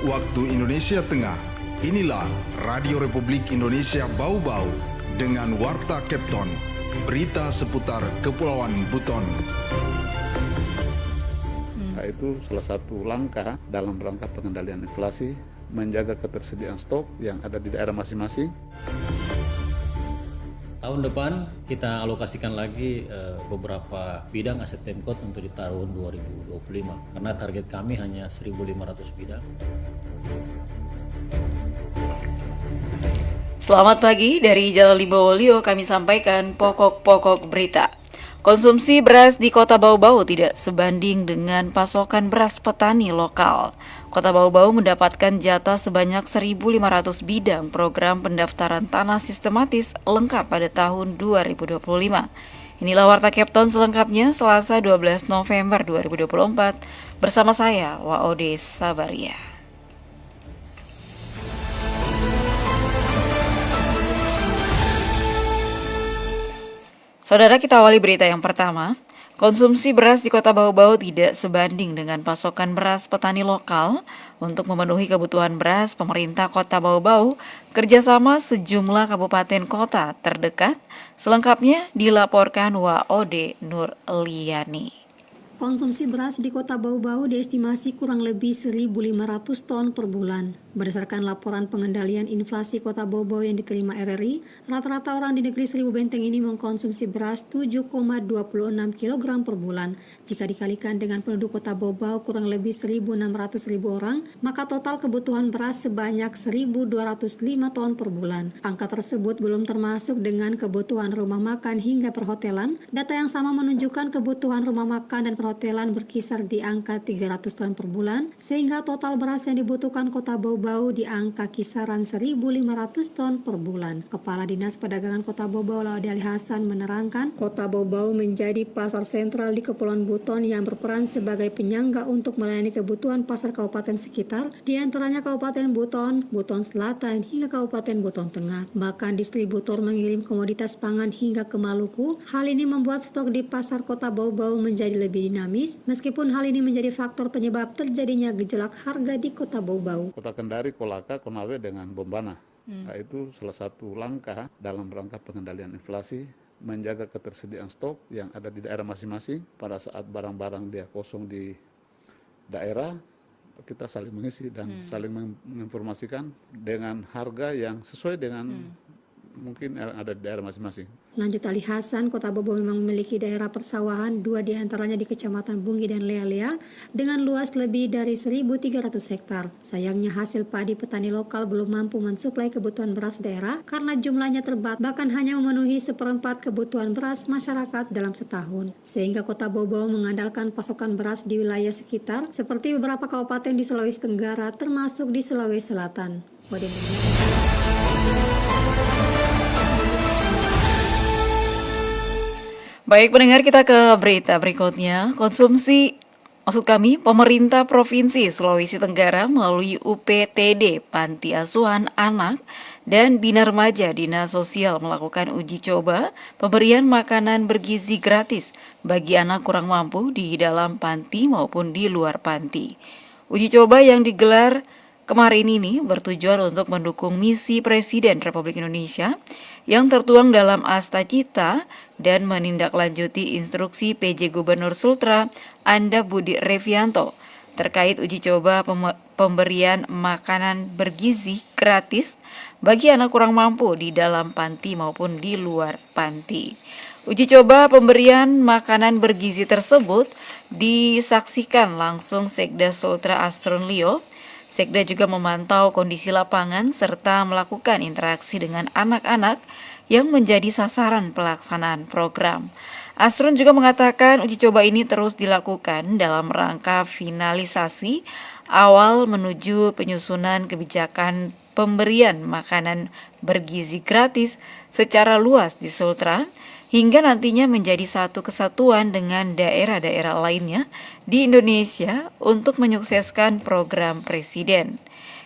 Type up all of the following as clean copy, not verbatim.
waktu Indonesia Tengah. Inilah Radio Republik Indonesia Bau-Bau dengan Warta Kepton, berita seputar Kepulauan Buton. Itu salah satu langkah dalam rangka pengendalian inflasi, menjaga ketersediaan stok yang ada di daerah masing-masing. Tahun depan kita alokasikan lagi beberapa bidang aset Pemkot untuk di tahun 2025 karena target kami hanya 1.500 bidang. Selamat pagi, dari Jalan Limbowolio kami sampaikan pokok-pokok berita. Konsumsi beras di Kota Bau-Bau tidak sebanding dengan pasokan beras petani lokal. Kota Bau-Bau mendapatkan jatah sebanyak 1.500 bidang program pendaftaran tanah sistematis lengkap pada tahun 2025. Inilah Warta Kepton selengkapnya Selasa 12 November 2024 bersama saya, Waode Sabaria. Saudara, kita awali berita yang pertama. Konsumsi beras di Kota Bau-Bau tidak sebanding dengan pasokan beras petani lokal. Untuk memenuhi kebutuhan beras, pemerintah Kota Bau-Bau kerjasama sejumlah kabupaten kota terdekat. Selengkapnya dilaporkan Waode Nurliani. Konsumsi beras di Kota Bau-Bau diestimasi kurang lebih 1.500 ton per bulan. Berdasarkan laporan pengendalian inflasi Kota Bau-Bau yang diterima RRI, rata-rata orang di negeri Seribu Benteng ini mengkonsumsi beras 7,26 kg per bulan. Jika dikalikan dengan penduduk Kota Bau-Bau kurang lebih 1.600.000 orang, maka total kebutuhan beras sebanyak 1.205 ton per bulan. Angka tersebut belum termasuk dengan kebutuhan rumah makan hingga perhotelan. Data yang sama menunjukkan kebutuhan rumah makan dan perhotelan berkisar di angka 300 ton per bulan, sehingga total beras yang dibutuhkan Kota Bau-Bau di angka kisaran 1.500 ton per bulan. Kepala Dinas Perdagangan Kota Bau-Bau Laude Ali Hasan menerangkan, Kota Bau-Bau menjadi pasar sentral di Kepulauan Buton yang berperan sebagai penyangga untuk melayani kebutuhan pasar kabupaten sekitar, di antaranya Kabupaten Buton, Buton Selatan, hingga Kabupaten Buton Tengah. Bahkan distributor mengirim komoditas pangan hingga ke Maluku. Hal ini membuat stok di pasar Kota Bau-Bau menjadi lebih dinamis, meskipun hal ini menjadi faktor penyebab terjadinya gejolak harga di Kota Bau-Bau. Kota Kendari, Kolaka, Konawe dengan Bombana. Itu salah satu langkah dalam rangka pengendalian inflasi, menjaga ketersediaan stok yang ada di daerah masing-masing. Pada saat barang-barang dia kosong di daerah, kita saling mengisi dan saling menginformasikan dengan harga yang sesuai dengan mungkin ada di daerah masing-masing. Lanjut Ali Hasan, Kota Bau-Bau memang memiliki daerah persawahan, 2 diantaranya di Kecamatan Bungi dan Lea-Lea, dengan luas lebih dari 1.300 hektar. Sayangnya hasil padi petani lokal belum mampu mensuplai kebutuhan beras daerah karena jumlahnya terbatas, bahkan hanya memenuhi 1/4 kebutuhan beras masyarakat dalam setahun. Sehingga Kota Bau-Bau mengandalkan pasokan beras di wilayah sekitar, seperti beberapa kabupaten di Sulawesi Tenggara, termasuk di Sulawesi Selatan. Baik pendengar, kita ke berita berikutnya. Pemerintah Provinsi Sulawesi Tenggara melalui UPTD Panti Asuhan Anak dan Bina Remaja Dinas Sosial melakukan uji coba pemberian makanan bergizi gratis bagi anak kurang mampu di dalam panti maupun di luar panti. Uji coba yang digelar kemarin ini bertujuan untuk mendukung misi Presiden Republik Indonesia yang tertuang dalam Asta Cita dan menindaklanjuti instruksi PJ Gubernur Sultra Anda Budi Revianto terkait uji coba pemberian makanan bergizi gratis bagi anak kurang mampu di dalam panti maupun di luar panti. Uji coba pemberian makanan bergizi tersebut disaksikan langsung Sekda Sultra Asrun Lio. Sekda juga memantau kondisi lapangan serta melakukan interaksi dengan anak-anak yang menjadi sasaran pelaksanaan program. Asrun juga mengatakan uji coba ini terus dilakukan dalam rangka finalisasi awal menuju penyusunan kebijakan pemberian makanan bergizi gratis secara luas di Sultra, hingga nantinya menjadi satu kesatuan dengan daerah-daerah lainnya di Indonesia untuk menyukseskan program Presiden.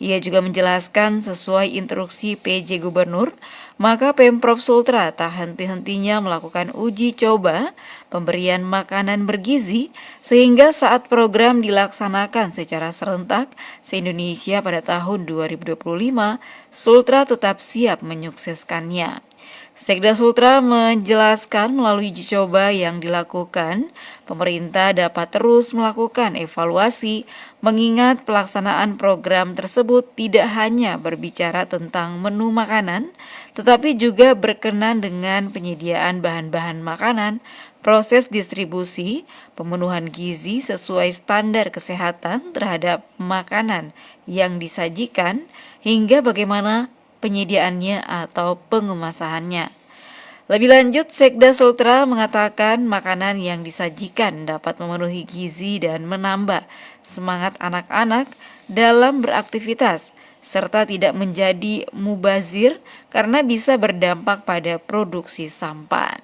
Ia juga menjelaskan sesuai instruksi PJ Gubernur, maka Pemprov Sultra tak henti-hentinya melakukan uji coba pemberian makanan bergizi sehingga saat program dilaksanakan secara serentak se-Indonesia pada tahun 2025, Sultra tetap siap menyukseskannya. Sekda Sultra menjelaskan melalui uji coba yang dilakukan, pemerintah dapat terus melakukan evaluasi mengingat pelaksanaan program tersebut tidak hanya berbicara tentang menu makanan, tetapi juga berkenan dengan penyediaan bahan-bahan makanan, proses distribusi, pemenuhan gizi sesuai standar kesehatan terhadap makanan yang disajikan, hingga bagaimana penyediaannya atau pengemasannya. Lebih lanjut, Sekda Sultra mengatakan makanan yang disajikan dapat memenuhi gizi dan menambah semangat anak-anak dalam beraktivitas, serta tidak menjadi mubazir karena bisa berdampak pada produksi sampah.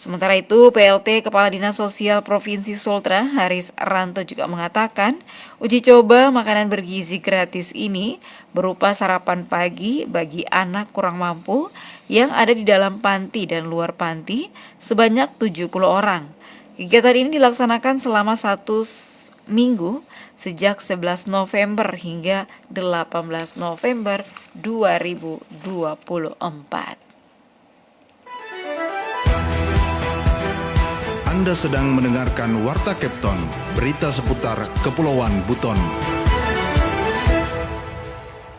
Sementara itu, PLT Kepala Dinas Sosial Provinsi Sultra, Haris Ranto juga mengatakan, uji coba makanan bergizi gratis ini berupa sarapan pagi bagi anak kurang mampu yang ada di dalam panti dan luar panti sebanyak 70 orang. Kegiatan ini dilaksanakan selama 1 minggu sejak 11 November hingga 18 November 2024. Anda sedang mendengarkan Warta Kepton, berita seputar Kepulauan Buton.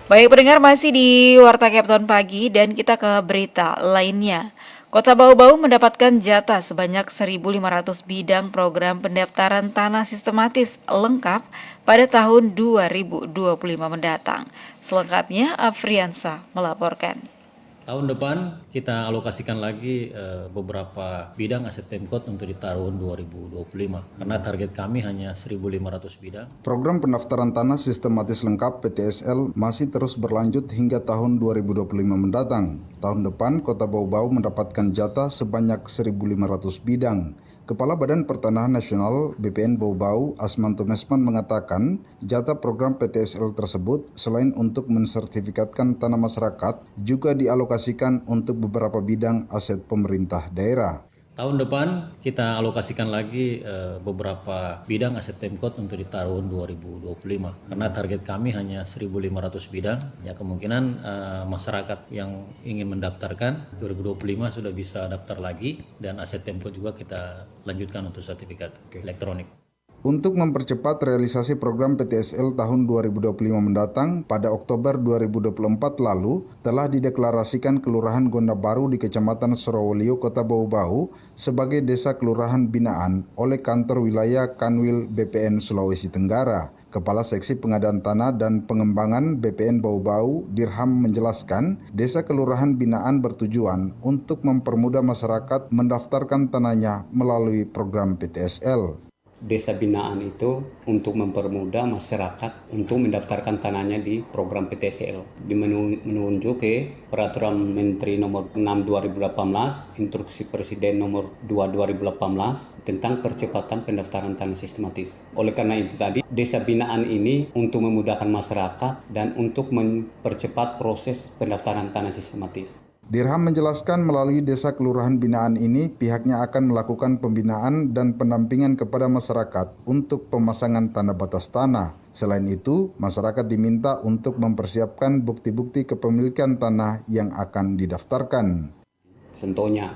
Baik pendengar, masih di Warta Kepton pagi dan kita ke berita lainnya. Kota Bau-Bau mendapatkan jatah sebanyak 1.500 bidang program pendaftaran tanah sistematis lengkap pada tahun 2025 mendatang. Selengkapnya Afriansa melaporkan. Tahun depan kita alokasikan lagi beberapa bidang aset Pemkot untuk di tahun 2025 karena target kami hanya 1.500 bidang. Program pendaftaran tanah sistematis lengkap PTSL masih terus berlanjut hingga tahun 2025 mendatang. Tahun depan Kota Bau-Bau mendapatkan jatah sebanyak 1.500 bidang. Kepala Badan Pertanahan Nasional BPN Bau-Bau, Asmanto Mesman mengatakan, jatah program PTSL tersebut selain untuk mensertifikatkan tanah masyarakat, juga dialokasikan untuk beberapa bidang aset pemerintah daerah. Tahun depan kita alokasikan lagi beberapa bidang aset Pemkot untuk di tahun 2025 karena target kami hanya 1.500 bidang. Ya kemungkinan masyarakat yang ingin mendaftarkan 2025 sudah bisa daftar lagi dan aset Pemkot juga kita lanjutkan untuk sertifikat elektronik. Untuk mempercepat realisasi program PTSL tahun 2025 mendatang, pada Oktober 2024 lalu telah dideklarasikan Kelurahan Gonda Baru di Kecamatan Sorowolio, Kota Bau-Bau sebagai desa kelurahan binaan oleh Kantor Wilayah Kanwil BPN Sulawesi Tenggara. Kepala Seksi Pengadaan Tanah dan Pengembangan BPN Bau-Bau, Dirham menjelaskan, desa kelurahan binaan bertujuan untuk mempermudah masyarakat mendaftarkan tanahnya melalui program PTSL. Desa binaan itu untuk mempermudah masyarakat untuk mendaftarkan tanahnya di program PTSL. Menunjuk ke Peraturan Menteri Nomor 6 2018, Instruksi Presiden Nomor 2 2018 tentang percepatan pendaftaran tanah sistematis. Oleh karena itu tadi, desa binaan ini untuk memudahkan masyarakat dan untuk mempercepat proses pendaftaran tanah sistematis. Dirham menjelaskan melalui desa kelurahan binaan ini pihaknya akan melakukan pembinaan dan pendampingan kepada masyarakat untuk pemasangan tanda batas tanah. Selain itu, masyarakat diminta untuk mempersiapkan bukti-bukti kepemilikan tanah yang akan didaftarkan. Contohnya,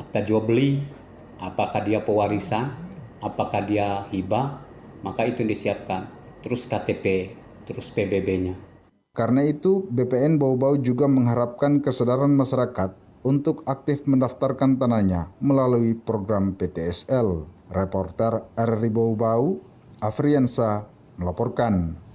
akta jual beli, apakah dia pewarisan, apakah dia hibah, maka itu disiapkan. Terus KTP, terus PBB-nya. Karena itu, BPN Bau-Bau juga mengharapkan kesadaran masyarakat untuk aktif mendaftarkan tanahnya melalui program PTSL. Reporter RRI Bau-Bau, Afriansa, melaporkan.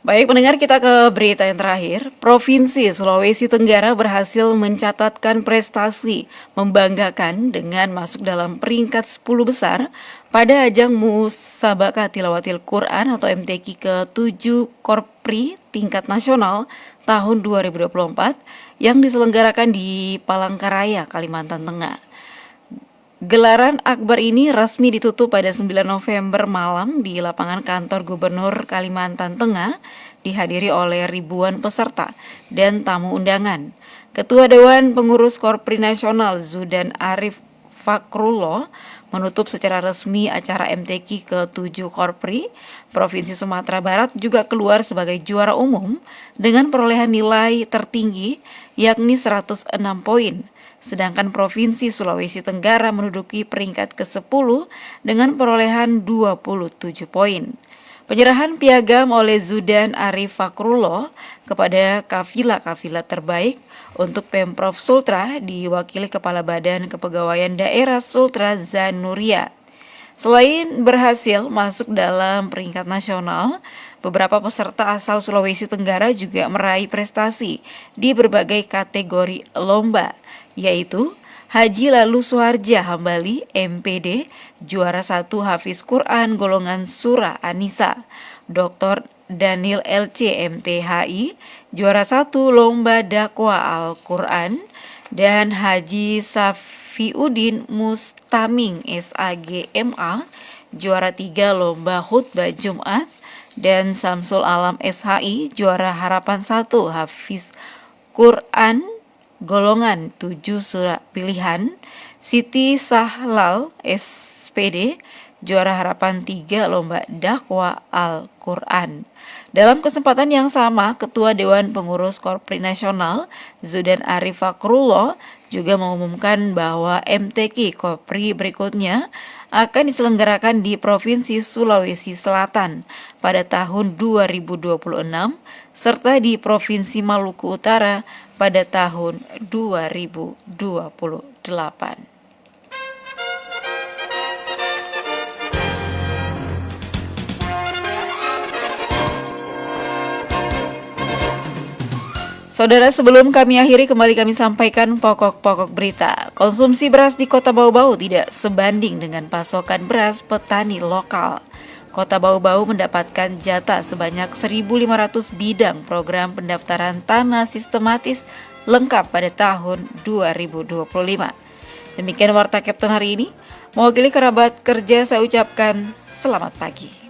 Baik pendengar, kita ke berita yang terakhir. Provinsi Sulawesi Tenggara berhasil mencatatkan prestasi membanggakan dengan masuk dalam peringkat 10 besar pada ajang Musabaqah Tilawatil Quran atau MTQ ke-7 Korpri tingkat nasional tahun 2024 yang diselenggarakan di Palangkaraya, Kalimantan Tengah. Gelaran akbar ini resmi ditutup pada 9 November malam di lapangan kantor Gubernur Kalimantan Tengah, dihadiri oleh ribuan peserta dan tamu undangan. Ketua Dewan Pengurus Korpri Nasional Zudan Arif Fakrullah menutup secara resmi acara MTQ ke-7 Korpri. Provinsi Sumatera Barat juga keluar sebagai juara umum dengan perolehan nilai tertinggi yakni 106 poin. Sedangkan Provinsi Sulawesi Tenggara menduduki peringkat ke-10 dengan perolehan 27 poin. Penyerahan piagam oleh Zudan Arif Fakrullah kepada kafilah-kafilah terbaik untuk Pemprov Sultra diwakili Kepala Badan Kepegawaian Daerah Sultra Zanuria. Selain berhasil masuk dalam peringkat nasional, beberapa peserta asal Sulawesi Tenggara juga meraih prestasi di berbagai kategori lomba, yaitu Haji Lalu Suharja Hambali MPD juara 1 Hafiz Quran golongan Surah Anisa, Dr. Daniel LC MTHI juara 1 Lomba Dakwah Al-Quran, dan Haji Safiuddin Mustaming SAGMA juara 3 Lomba Khutbah Jumat, dan Samsul Alam SHI juara Harapan 1 Hafiz Quran golongan 7 surah pilihan, Siti Sahlal SPD juara Harapan 3 Lomba Dakwah Al-Quran. Dalam kesempatan yang sama, Ketua Dewan Pengurus Korpri Nasional Zudan Arif Fakrullah juga mengumumkan bahwa MTQ Korpri berikutnya akan diselenggarakan di Provinsi Sulawesi Selatan pada tahun 2026 serta di Provinsi Maluku Utara pada tahun 2028. Saudara, sebelum kami akhiri, kembali kami sampaikan pokok-pokok berita. Konsumsi beras di Kota Bau-Bau tidak sebanding dengan pasokan beras petani lokal. Kota Bau-Bau mendapatkan jatah sebanyak 1.500 bidang program pendaftaran tanah sistematis lengkap pada tahun 2025. Demikian Warta Kapten hari ini. Mewakili kerabat kerja, saya ucapkan selamat pagi.